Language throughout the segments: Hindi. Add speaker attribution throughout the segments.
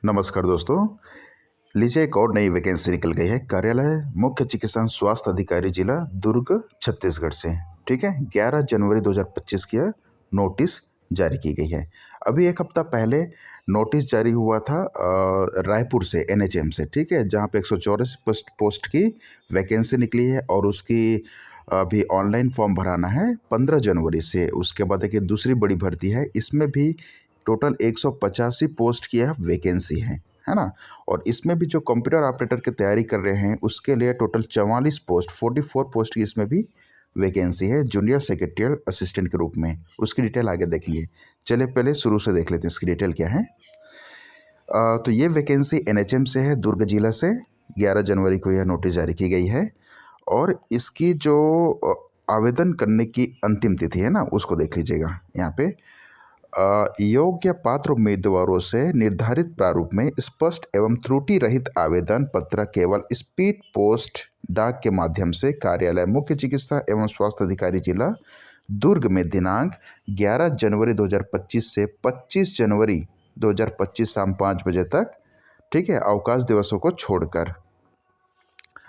Speaker 1: नमस्कार दोस्तों। लीजिए एक और नई वैकेंसी निकल गई है। कार्यालय मुख्य चिकित्सा स्वास्थ्य अधिकारी जिला दुर्ग छत्तीसगढ़ से। ठीक है, 11 जनवरी 2025 की यह नोटिस जारी की गई है। अभी एक हफ्ता पहले नोटिस जारी हुआ था रायपुर से एनएचएम से। ठीक है, जहाँ पे 184 पोस्ट की वैकेंसी निकली है और उसकी अभी ऑनलाइन फॉर्म भराना है 15 जनवरी से। उसके बाद एक दूसरी बड़ी भर्ती है, इसमें भी टोटल 185 पोस्ट की यह वैकेंसी है ना। और इसमें भी जो कंप्यूटर ऑपरेटर की तैयारी कर रहे हैं उसके लिए टोटल 44 पोस्ट 44 पोस्ट की इसमें भी वैकेंसी है, जूनियर सेक्रेटरियल असिस्टेंट के रूप में। उसकी डिटेल आगे देखेंगे। चलिए पहले शुरू से देख लेते हैं इसकी डिटेल क्या है। तो ये वैकेंसी एनएचएम से है, दुर्ग जिला से। 11 जनवरी को यह नोटिस जारी की गई है और इसकी जो आवेदन करने की अंतिम तिथि है ना, उसको देख लीजिएगा यहाँ पे। योग्य पात्र उम्मीदवारों से निर्धारित प्रारूप में स्पष्ट एवं त्रुटि रहित आवेदन पत्र केवल स्पीड पोस्ट डाक के माध्यम से कार्यालय मुख्य चिकित्सा एवं स्वास्थ्य अधिकारी जिला दुर्ग में दिनांक 11 जनवरी 2025 से 25 जनवरी 2025 शाम 5 बजे तक, ठीक है, अवकाश दिवसों को छोड़कर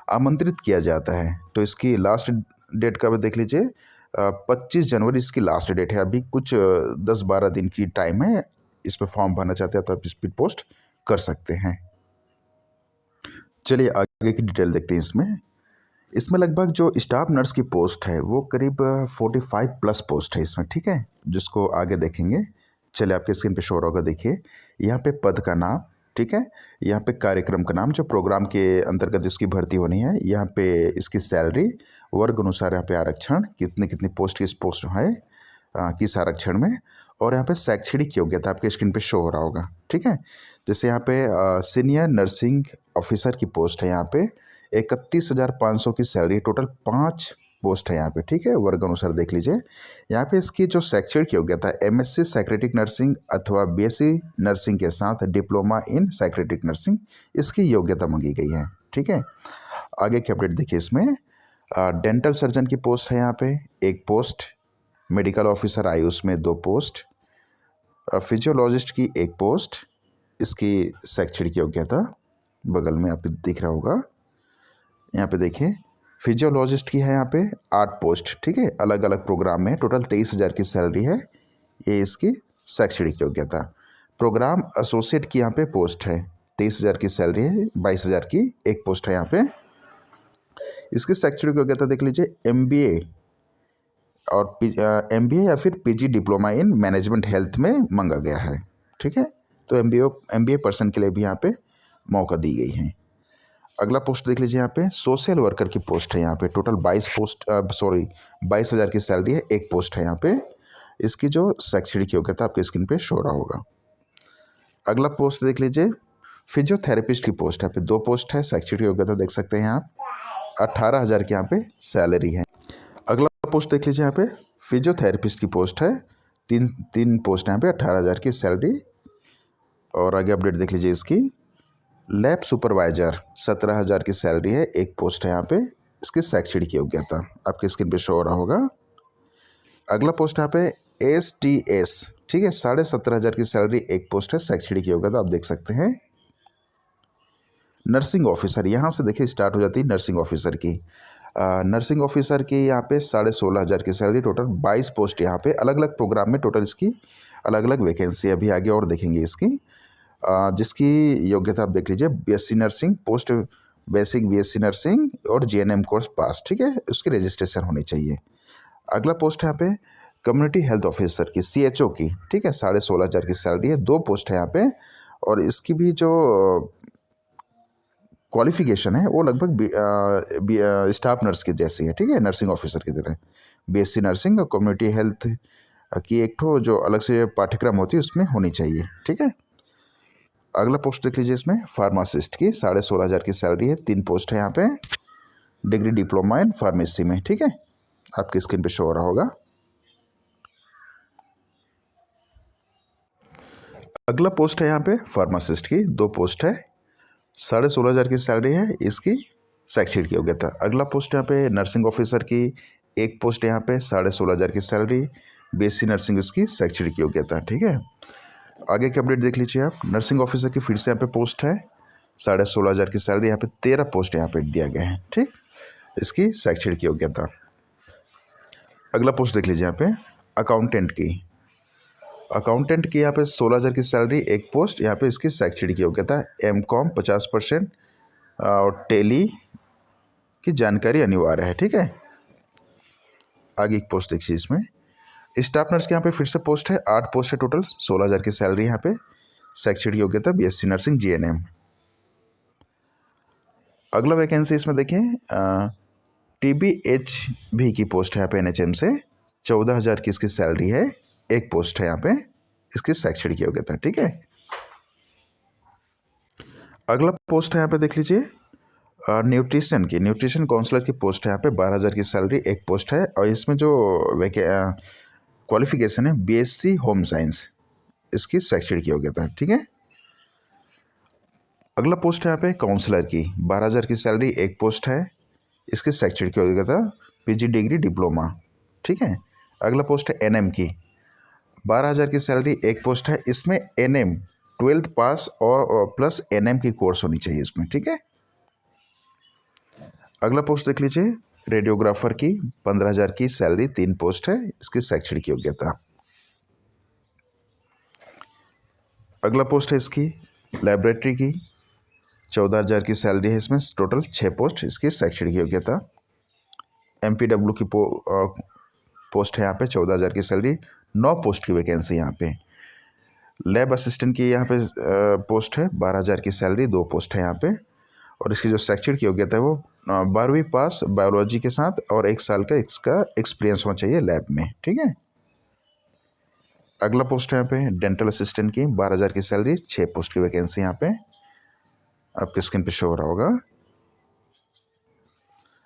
Speaker 1: आमंत्रित किया जाता है। तो इसकी लास्ट डेट का भी देख लीजिए, 25 जनवरी इसकी लास्ट डेट है। अभी कुछ 10-12 दिन की टाइम है। इस पर फॉर्म भरना चाहते हैं तो आप स्पीड पोस्ट कर सकते हैं। चलिए आगे की डिटेल देखते हैं। इसमें लगभग जो स्टाफ नर्स की पोस्ट है वो करीब 45 प्लस पोस्ट है इसमें। ठीक है, जिसको आगे देखेंगे। चलिए आपके स्क्रीन पे शो होगा, देखिए यहाँ पे पद का नाम, ठीक है, यहाँ पे कार्यक्रम का नाम, जो प्रोग्राम के अंतर्गत इसकी भर्ती होनी है, यहाँ पे इसकी सैलरी, वर्ग अनुसार यहाँ पे आरक्षण, कितनी कितनी पोस्ट किस पोस्ट है किस आरक्षण में, और यहाँ पे शैक्षणिक योग्यता आपके स्क्रीन पे शो हो रहा होगा। ठीक है, जैसे यहाँ पे सीनियर नर्सिंग ऑफिसर की पोस्ट है, यहाँ पे 31,500 की सैलरी, टोटल 5 पोस्ट है यहाँ पे। ठीक है, वर्ग अनुसार देख लीजिए। यहाँ पे इसकी जो शैक्षणिक योग्यता है, एमएससी साइक्रेटिक नर्सिंग अथवा बीएससी नर्सिंग के साथ डिप्लोमा इन साइक्रेटिक नर्सिंग, इसकी योग्यता मांगी गई है। ठीक है, आगे की अपडेट देखिए। इसमें डेंटल सर्जन की पोस्ट है यहाँ पे 1 पोस्ट, मेडिकल ऑफिसर आयुष में 2 पोस्ट, फिजियोलॉजिस्ट की 1 पोस्ट। इसकी शैक्षणिक योग्यता बगल में आपको दिख रहा होगा, यहाँ पे देखिए। फिजियोलॉजिस्ट की है यहाँ पे 8 पोस्ट। ठीक है, अलग अलग प्रोग्राम में, टोटल 23,000 की सैलरी है। ये इसकी शैक्षणिक योग्यता। प्रोग्राम एसोसिएट की यहाँ पे पोस्ट है, 23,000 की सैलरी है, 22,000 की 1 पोस्ट है यहाँ पे। इसकी शैक्षणिक योग्यता देख लीजिए, एमबीए और एमबीए या फिर PG diploma in management health में मांगा गया है। ठीक है, तो एमबीए पर्सन के लिए भी यहाँ पे मौका दी गई है। अगला पोस्ट देख लीजिए, यहाँ पे सोशल वर्कर की पोस्ट है। यहाँ पे टोटल 22,000 की सैलरी है, 1 पोस्ट है यहाँ पे। इसकी जो शैक्षणिक योग्यता आपके स्क्रीन पे शो रहा होगा। अगला पोस्ट देख लीजिए, फिजियोथेरेपिस्ट की पोस्ट है, यहाँ पे 2 पोस्ट है। शैक्षणिक योग्यता देख सकते हैं आप, 18,000 की यहाँ पे सैलरी है। अगला पोस्ट देख लीजिए, यहाँ पे फिजियोथेरेपिस्ट की पोस्ट है, 3 पोस्ट है यहाँ पे, 18,000 की सैलरी। और आगे अपडेट देख लीजिए इसकी। लैब सुपरवाइजर 17,000 की सैलरी है, 1 पोस्ट है यहाँ पे। इसकी शैक्षणिक योग्यता आपके स्क्रीन पे शो हो रहा होगा। अगला पोस्ट यहाँ पे STS, ठीक है, 17,500 की सैलरी, 1 पोस्ट है। शैक्षणिक योग्यता आप देख सकते हैं। नर्सिंग ऑफिसर, यहाँ से देखिए स्टार्ट हो जाती है नर्सिंग ऑफिसर की। नर्सिंग ऑफिसर की यहाँ पे 16,500 की सैलरी, टोटल 22 पोस्ट यहाँ पे, अलग अलग प्रोग्राम में टोटल इसकी अलग अलग वैकेंसी। अभी आगे और देखेंगे इसकी। जिसकी योग्यता आप देख लीजिए, BSc nursing, post basic BSc nursing और जीएनएम कोर्स पास। ठीक है, उसकी रजिस्ट्रेशन होनी चाहिए। अगला पोस्ट है यहाँ पे कम्युनिटी हेल्थ ऑफिसर की, CHO की। ठीक है, 16,500 की सैलरी है, 2 पोस्ट है यहाँ पे। और इसकी भी जो क्वालिफिकेशन है वो लगभग स्टाफ नर्स की जैसी है। ठीक है, नर्सिंग ऑफिसर की तरह बीएससी नर्सिंग और कम्युनिटी हेल्थ की एक ठो जो अलग से पाठ्यक्रम होती है उसमें होनी चाहिए। ठीक है, अगला पोस्ट देख लीजिए, इसमें फार्मासिस्ट की 16,500 की सैलरी है, 3 पोस्ट है यहाँ पे, डिग्री डिप्लोमा इन फार्मेसी में। ठीक है, आपकी स्क्रीन पे शो हो रहा होगा। अगला पोस्ट है यहाँ पे फार्मासिस्ट की, 2 पोस्ट है, 16,500 की सैलरी है। इसकी शैक्षणिक योग्यता। अगला पोस्ट यहाँ पे नर्सिंग ऑफिसर की, 1 पोस्ट यहाँ पे, 16,500 की सैलरी, बीएससी नर्सिंग इसकी शैक्षणिक योग्यता। ठीक है, आगे की अपडेट देख लीजिए आप। नर्सिंग ऑफिसर की फिर से यहाँ पे पोस्ट है, 16,500 की सैलरी, यहाँ पे 13 पोस्ट यहाँ पे दिया गया है। ठीक, इसकी शैक्षणिक योग्यता। अगला पोस्ट देख लीजिए यहाँ पे अकाउंटेंट की। अकाउंटेंट की यहाँ पे 16,000 की सैलरी, एक पोस्ट। यहाँ पे इसकी शैक्षणिक योग्यता M.Com 50% और टेली की जानकारी अनिवार्य है। ठीक है, आगे एक पोस्ट देखिए इसमें स्टाफ नर्स के यहाँ पे फिर से पोस्ट है, 8 पोस्ट है टोटल, 16,000 की सैलरी। यहाँ पे शैक्षणिक योग्यता BSc नर्सिंग GNM। अगला वैकेंसी इसमें देखें TBHV की पोस्ट है यहाँ पे NHM से, 14,000 की इसकी सैलरी है, एक पोस्ट है यहाँ पे, इसकी शैक्षणिक योग्यता। ठीक है, अगला पोस्ट है यहाँ पे देख लीजिए न्यूट्रिशन की, न्यूट्रिशन काउंसलर की पोस्ट है यहाँ पे, 12,000 की सैलरी, एक पोस्ट है। और इसमें जो क्वालिफिकेशन है BSc होम साइंस, इसकी शैक्षणिक योग्यता। ठीक है, अगला पोस्ट है यहाँ पे काउंसलर की, 12,000 की सैलरी, एक पोस्ट है, इसकी शैक्षणिक योग्यता PG डिग्री डिप्लोमा। ठीक है, अगला पोस्ट है NM की, 12,000 की सैलरी, एक पोस्ट है, इसमें NM 12th पास और प्लस NM की कोर्स होनी चाहिए इसमें। ठीक है, अगला पोस्ट देख लीजिए रेडियोग्राफर की, 15,000 की सैलरी, 3 पोस्ट है, इसकी शैक्षणिक योग्यता। अगला पोस्ट है इसकी लैबोरेटरी की, 14,000 की सैलरी है, इसमें टोटल 6 पोस्ट, इसकी शैक्षणिक योग्यता। MPW की पोस्ट है यहाँ पे, 14,000 की सैलरी, 9 पोस्ट की वैकेंसी यहाँ पे। लैब असिस्टेंट की यहाँ पे पोस्ट है, 12,000 की सैलरी, 2 पोस्ट है यहाँ पे। और इसकी जो शैक्षणिक योग्यता है वो 12वीं पास बायोलॉजी के साथ और 1 साल का इसका एक्सपीरियंस होना चाहिए लैब में। ठीक है, अगला पोस्ट है यहाँ पे डेंटल असिस्टेंट की, 12,000 की सैलरी, 6 पोस्ट की वैकेंसी यहाँ पे, आपके स्क्रीन पे शो हो रहा होगा।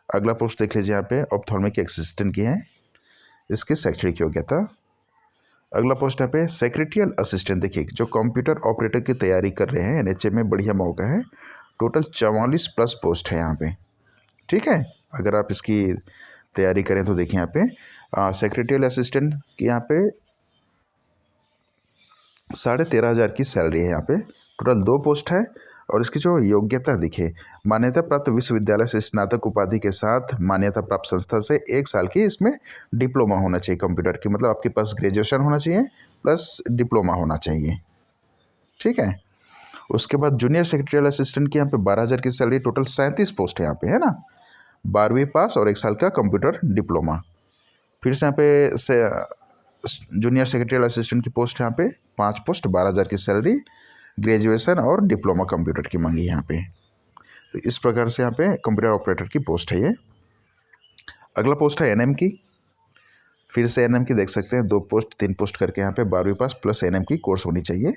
Speaker 1: अगला पोस्ट देख लीजिए यहाँ पे ऑप्थेल्मिक असिस्टेंट की है, इसकी शैक्षणिक योग्यता। अगला पोस्ट यहाँ पे सेक्रेटरियल असिस्टेंट, देखिए जो कंप्यूटर ऑपरेटर की तैयारी कर रहे हैं NHM में, बढ़िया मौका है, टोटल 44 प्लस पोस्ट है यहाँ पे। ठीक है, अगर आप इसकी तैयारी करें तो देखिए यहाँ पे सेक्रेटरियल असिस्टेंट की यहाँ पे 13,500 की सैलरी है, यहाँ पे टोटल 2 पोस्ट है। और इसकी जो योग्यता दिखे, मान्यता प्राप्त विश्वविद्यालय से स्नातक उपाधि के साथ मान्यता प्राप्त संस्था से 1 साल की इसमें डिप्लोमा होना चाहिए कंप्यूटर की, मतलब आपके पास ग्रेजुएशन होना चाहिए प्लस डिप्लोमा होना चाहिए। ठीक है, उसके बाद जूनियर सेक्रेटरियल असिस्टेंट की यहाँ पे 12,000 की सैलरी, टोटल 37 पोस्ट है यहाँ पे, है ना, 12वीं पास और 1 साल का कंप्यूटर डिप्लोमा। फिर से यहाँ पे जूनियर सेक्रेटरियल असिस्टेंट की पोस्ट यहाँ पे 5 पोस्ट, 12,000 की सैलरी, ग्रेजुएशन और डिप्लोमा कंप्यूटर की मांगी यहाँ पे। तो इस प्रकार से यहाँ पे कंप्यूटर ऑपरेटर की पोस्ट है ये। अगला पोस्ट है NM की, फिर से NM की देख सकते हैं 2 पोस्ट 3 पोस्ट करके यहाँ पे 12वीं पास प्लस NM की कोर्स होनी चाहिए।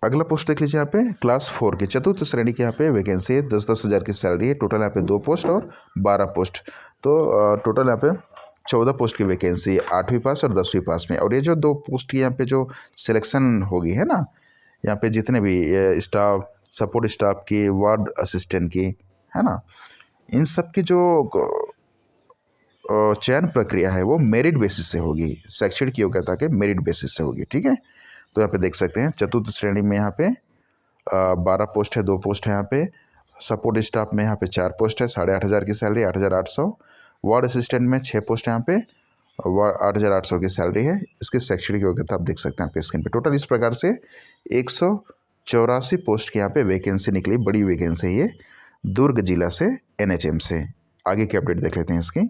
Speaker 1: अगला पोस्ट देख लीजिए यहाँ पे क्लास 4 की चतुर्थ श्रेणी की यहाँ पे वैकेंसी है, 10,000 की सैलरी है, टोटल यहाँ पे 2 पोस्ट और 12 पोस्ट, तो टोटल यहाँ पे 14 पोस्ट की वैकेंसी है, 8वीं पास और 10वीं पास में। और ये जो 2 पोस्ट की यहाँ पे जो सिलेक्शन होगी है ना, यहाँ पे जितने भी स्टाफ, सपोर्ट स्टाफ की, वार्ड असिस्टेंट की, है ना, इन सब की जो चयन प्रक्रिया है वो मेरिट बेसिस से होगी, शैक्षणिक योग्यता के मेरिट बेसिस से होगी। ठीक है, तो यहाँ पे देख सकते हैं चतुर्थ श्रेणी में यहाँ पे 12 पोस्ट है, 2 पोस्ट है यहाँ पे। सपोर्ट स्टाफ में यहाँ पे 4 पोस्ट है, 8,500 की सैलरी, 8,800। वार्ड असिस्टेंट में 6 पोस्ट है यहाँ पे, 8,800 की सैलरी है। इसकी शैक्षणिक योग्यता आप देख सकते हैं आपके स्क्रीन पे। टोटल इस प्रकार से 184 पोस्ट की यहाँ पे वैकेंसी निकली, बड़ी वैकेंसी है ये, दुर्ग जिला से NHM से। आगे की अपडेट देख लेते हैं इसकी।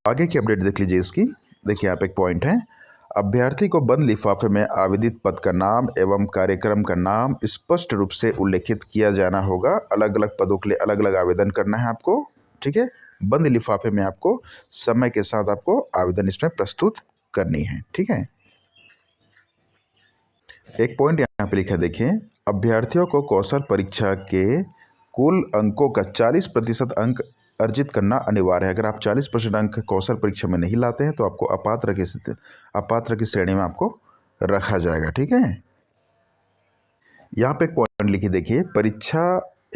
Speaker 1: आगे की अपडेट देख लीजिए इसकी। देखिए यहाँ पे एक पॉइंट है, अभ्यर्थी को बंद लिफाफे में आवेदित पद का नाम एवं कार्यक्रम का नाम स्पष्ट रूप से उल्लेखित किया जाना होगा। अलग अलग पदों के लिए अलग अलग आवेदन करना है आपको। ठीक है, बंद लिफाफे में आपको समय के साथ आपको आवेदन इसमें प्रस्तुत करनी है। ठीक है, एक पॉइंट यहाँ पे लिखा देखिए, अभ्यर्थियों को कौशल परीक्षा के कुल अंकों का 40% अंक अर्जित करना अनिवार्य है। अगर आप 40% अंक कौशल परीक्षा में नहीं लाते हैं तो आपको अपात्र की श्रेणी में आपको रखा जाएगा। ठीक है, यहाँ पे एक पॉइंट लिखिए देखिए, परीक्षा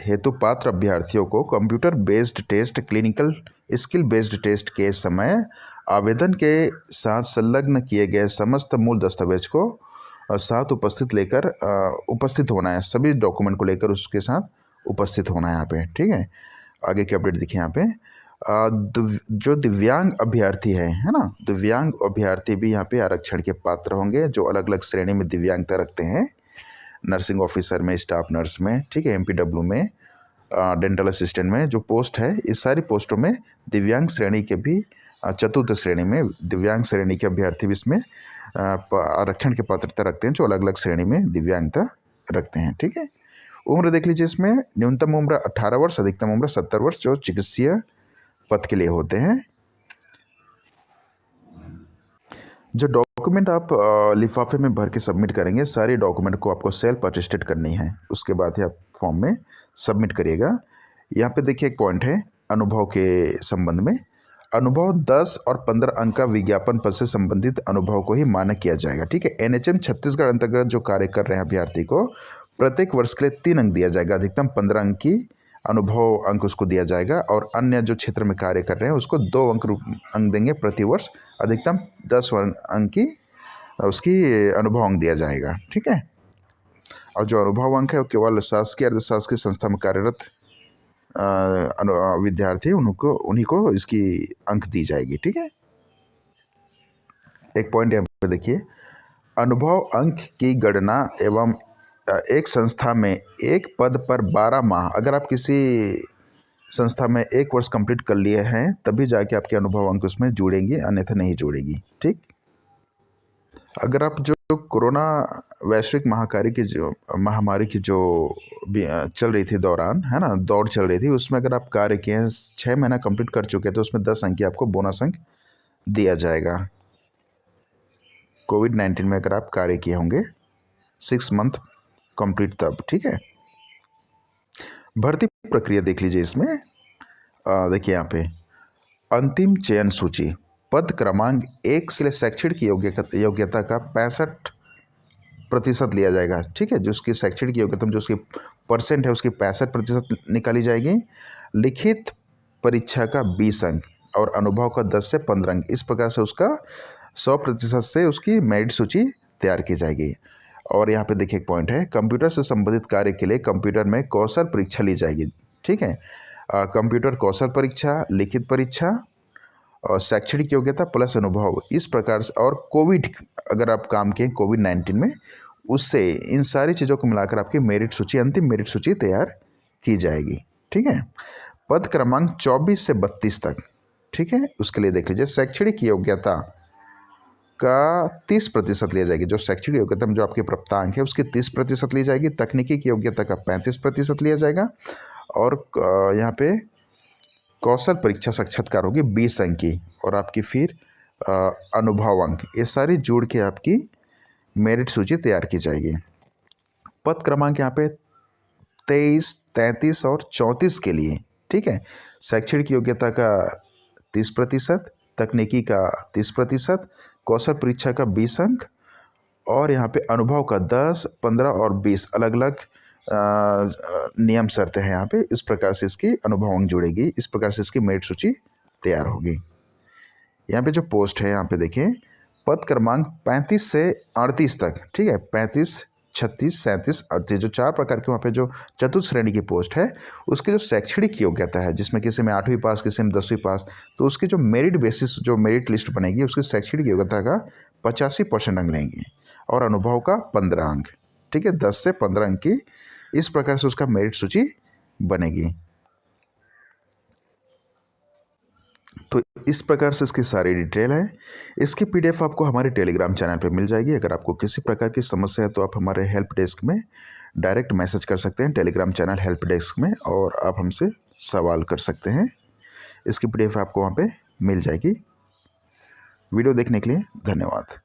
Speaker 1: हेतु पात्र अभ्यर्थियों को computer based test, clinical skill based test के समय आवेदन के साथ संलग्न किए गए समस्त मूल दस्तावेज को साथ उपस्थित होना है, सभी डॉक्यूमेंट को लेकर उसके साथ उपस्थित होना है यहाँ पे, ठीक है। आगे की अपडेट देखिए यहाँ पे जो दिव्यांग अभ्यर्थी है ना, दिव्यांग अभ्यर्थी भी यहाँ पे आरक्षण के पात्र होंगे, जो अलग अलग श्रेणी में दिव्यांगता रखते हैं, नर्सिंग ऑफिसर में, स्टाफ नर्स में, ठीक है, एमपीडब्ल्यू में, डेंटल असिस्टेंट में जो पोस्ट है, इस सारी पोस्टों में दिव्यांग श्रेणी के भी चतुर्थ श्रेणी में दिव्यांग श्रेणी के अभ्यर्थी भी इसमें आरक्षण की पात्रता रखते हैं, जो अलग अलग श्रेणी में दिव्यांगता रखते हैं, ठीक है। उम्र देख लीजिए, इसमें न्यूनतम उम्र 18 वर्ष, अधिकतम उम्र 70 वर्ष, जो चिकित्सीय पद के लिए होते हैं। जो डॉक्यूमेंट आप लिफाफे में भर के सबमिट करेंगे, सारे डॉक्यूमेंट को आपको सेल्फ अटेस्टेड करनी है, उसके बाद ही आप फॉर्म में सबमिट करिएगा। यहाँ पे देखिए एक पॉइंट है अनुभव के संबंध में। अनुभव 10 और 15 अंक का विज्ञापन पद से संबंधित अनुभव को ही मान्य किया जाएगा, ठीक है। एनएचएम छत्तीसगढ़ अंतर्गत जो कार्य कर रहे हैं अभ्यर्थी को प्रत्येक वर्ष के लिए 3 अंक दिया जाएगा, अधिकतम 15 अंक की अनुभव अंक उसको दिया जाएगा, और अन्य जो क्षेत्र में कार्य कर रहे हैं उसको 2 अंक देंगे प्रति वर्ष, अधिकतम 10 अंक की उसकी अनुभव अंक दिया जाएगा, ठीक है। और जो अनुभव अंक है वो केवल शासकीय अर्धशासकीय संस्था में कार्यरत विद्यार्थी उन्हीं को इसकी अंक दी जाएगी, ठीक है। एक पॉइंट यहाँ पे देखिए, अनुभव अंक की गणना एवं एक संस्था में एक पद पर 12 माह, अगर आप किसी संस्था में 1 वर्ष कंप्लीट कर लिए हैं तभी जाके आपके अनुभव अंक उसमें जुड़ेंगे, अन्यथा नहीं जुड़ेगी, ठीक। अगर आप जो कोरोना वैश्विक महामारी की जो चल रही थी दौरान, है ना, दौड़ चल रही थी, उसमें अगर आप कार्य किए हैं, 6 महीना कंप्लीट कर चुके हैं, तो उसमें 10 अंक की आपको बोनस अंक दिया जाएगा। कोविड-19 में अगर आप कार्य किए होंगे 6 मंथ कंप्लीट तब, ठीक है। भर्ती प्रक्रिया देख लीजिए इसमें। देखिए यहाँ पे अंतिम चयन सूची, पद क्रमांक 1 से शैक्षणिक योग्यता का 65% लिया जाएगा, ठीक है। जो उसकी शैक्षणिक योग्यता जो उसकी परसेंट है उसकी 65% निकाली जाएगी। लिखित परीक्षा का 20 अंक और अनुभव का 10 से 15 अंक, इस प्रकार से उसका 100% से उसकी मेरिट सूची तैयार की जाएगी। और यहाँ पे देखिए एक पॉइंट है, कंप्यूटर से संबंधित कार्य के लिए कंप्यूटर में कौशल परीक्षा ली जाएगी, ठीक है। कंप्यूटर कौशल परीक्षा, लिखित परीक्षा और शैक्षणिक योग्यता प्लस अनुभव, इस प्रकार से। और कोविड अगर आप काम किए कोविड-19 में, उससे इन सारी चीज़ों को मिलाकर आपकी मेरिट सूची, अंतिम मेरिट सूची तैयार की जाएगी, ठीक है। पद क्रमांक 24 से 32 तक, ठीक है, उसके लिए देख लीजिए शैक्षणिक योग्यता का 30% लिया जाएगी। जो शैक्षणिक योग्यता में जो आपके प्राप्तांक है उसकी 30% ली जाएगी। तकनीकी की योग्यता का 35% लिया जाएगा। और यहाँ पे कौशल परीक्षा साक्षात्कार होगी 20 अंक की, और आपकी फिर अनुभव अंक, ये सारी जोड़ के आपकी मेरिट सूची तैयार की जाएगी। पद क्रमांक यहाँ पे 23, 33 और 34 के लिए, ठीक है। शैक्षणिक योग्यता का 30%, तकनीकी का 30%, कौशल परीक्षा का 20 अंक, और यहाँ पे अनुभव का 10, 15 और 20 अलग अलग नियम शर्तें हैं यहाँ पे। इस प्रकार से इसकी अनुभव अंक जुड़ेगी, इस प्रकार से इसकी मेरिट सूची तैयार होगी। यहाँ पे जो पोस्ट है यहाँ पे देखिए, पद क्रमांक 35 से 38 तक, ठीक है, 35, 36, 37, 38, जो 4 प्रकार के वहाँ पे जो चतुर्थ श्रेणी की पोस्ट है, उसकी जो शैक्षणिक योग्यता है, जिसमें किसी में 8वीं पास, किसी में 10वीं पास, तो उसकी जो मेरिट बेसिस, जो मेरिट लिस्ट बनेगी, उसकी शैक्षणिक योग्यता का 85% अंक लेंगे, और अनुभव का 15 अंक, ठीक है, 10 से 15 अंक की, इस प्रकार से उसका मेरिट सूची बनेगी। तो इस प्रकार से इसकी सारी डिटेल है। इसकी PDF आपको हमारे टेलीग्राम चैनल पे मिल जाएगी। अगर आपको किसी प्रकार की समस्या है तो आप हमारे हेल्प डेस्क में डायरेक्ट मैसेज कर सकते हैं, टेलीग्राम चैनल हेल्प डेस्क में, और आप हमसे सवाल कर सकते हैं। इसकी PDF आपको वहाँ पे मिल जाएगी। वीडियो देखने के लिए धन्यवाद।